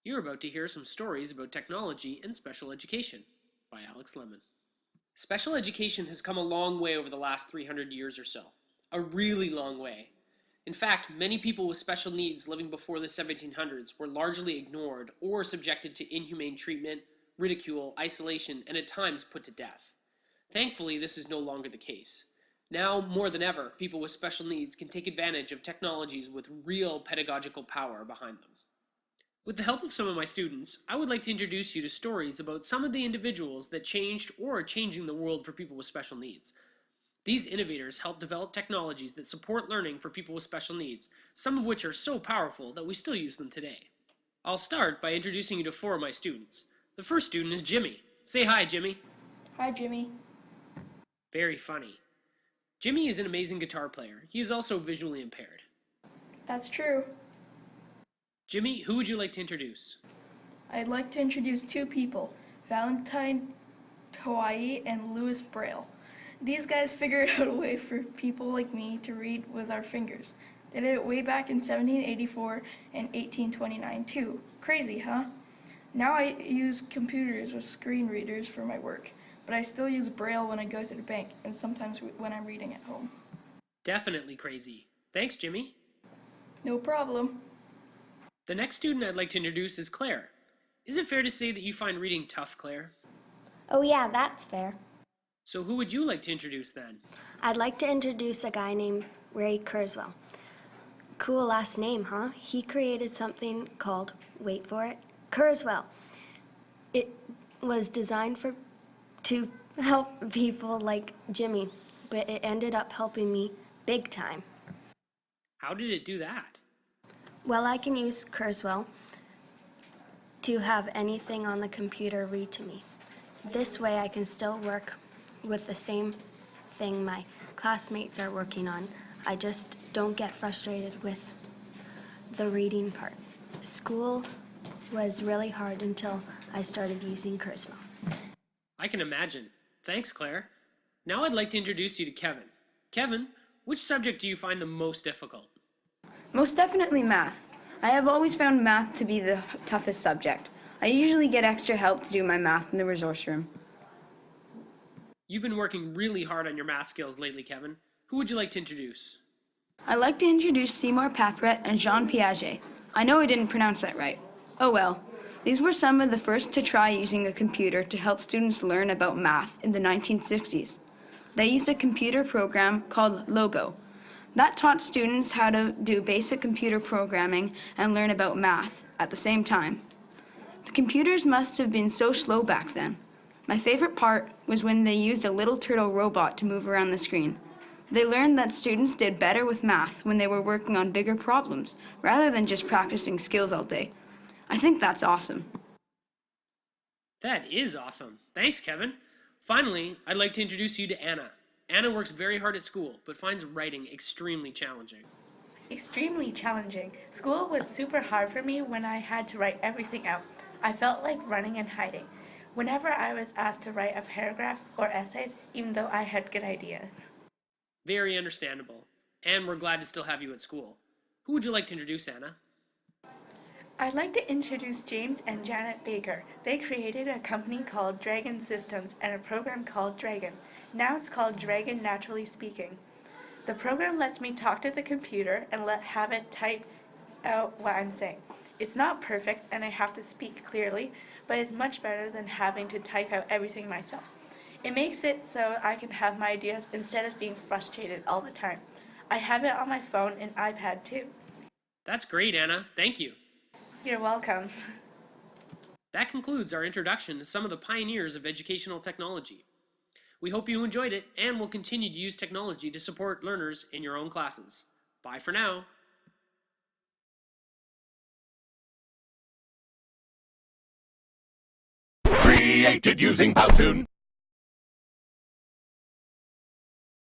You're about to hear some stories about technology and special education by Alex Lemon. Special education has come a long way over the last 300 years or so. A really long way. In fact, many people with special needs living before the 1700s were largely ignored or subjected to inhumane treatment, ridicule, isolation, and at times put to death. Thankfully, this is no longer the case. Now, more than ever, people with special needs can take advantage of technologies with real pedagogical power behind them. With the help of some of my students, I would like to introduce you to stories about some of the individuals that changed or are changing the world for people with special needs. These innovators helped develop technologies that support learning for people with special needs, some of which are so powerful that we still use them today. I'll start by introducing you to four of my students. The first student is Jimmy. Say hi, Jimmy. Hi, Jimmy. Very funny. Jimmy is an amazing guitar player. He is also visually impaired. That's true. Jimmy, who would you like to introduce? I'd like to introduce two people, Valentine Hawaii and Louis Braille. These guys figured out a way for people like me to read with our fingers. They did it way back in 1784 and 1829 too. Crazy, huh? Now I use computers with screen readers for my work, but I still use Braille when I go to the bank and sometimes when I'm reading at home. Definitely crazy. Thanks, Jimmy. No problem. The next student I'd like to introduce is Claire. Is it fair to say that you find reading tough, Claire? Oh yeah, that's fair. So who would you like to introduce then? I'd like to introduce a guy named Ray Kurzweil. Cool last name, huh? He created something called, wait for it, Kurzweil. It was designed to help people like Jimmy, but it ended up helping me big time. How did it do that? Well, I can use Kurzweil to have anything on the computer read to me. This way I can still work with the same thing my classmates are working on. I just don't get frustrated with the reading part. School was really hard until I started using Kurzweil. I can imagine. Thanks, Claire. Now I'd like to introduce you to Kevin. Kevin, which subject do you find the most difficult? Most definitely math. I have always found math to be the toughest subject. I usually get extra help to do my math in the resource room. You've been working really hard on your math skills lately, Kevin. Who would you like to introduce? I'd like to introduce Seymour Papret and Jean Piaget. I know I didn't pronounce that right. Oh well. These were some of the first to try using a computer to help students learn about math in the 1960s. They used a computer program called Logo. That taught students how to do basic computer programming and learn about math at the same time. The computers must have been so slow back then. My favorite part was when they used a little turtle robot to move around the screen. They learned that students did better with math when they were working on bigger problems, rather than just practicing skills all day. I think that's awesome. That is awesome. Thanks, Kevin. Finally, I'd like to introduce you to Anna. Anna works very hard at school, but finds writing extremely challenging. Extremely challenging. School was super hard for me when I had to write everything out. I felt like running and hiding whenever I was asked to write a paragraph or essays, even though I had good ideas. Very understandable. And we're glad to still have you at school. Who would you like to introduce, Anna? I'd like to introduce James and Janet Baker. They created a company called Dragon Systems and a program called Dragon. Now it's called Dragon Naturally Speaking. The program lets me talk to the computer and have it type out what I'm saying. It's not perfect and I have to speak clearly, but it's much better than having to type out everything myself. It makes it so I can have my ideas instead of being frustrated all the time. I have it on my phone and iPad too. That's great, Anna. Thank you. You're welcome. That concludes our introduction to some of the pioneers of educational technology. We hope you enjoyed it and will continue to use technology to support learners in your own classes. Bye for now. Created using Powtoon.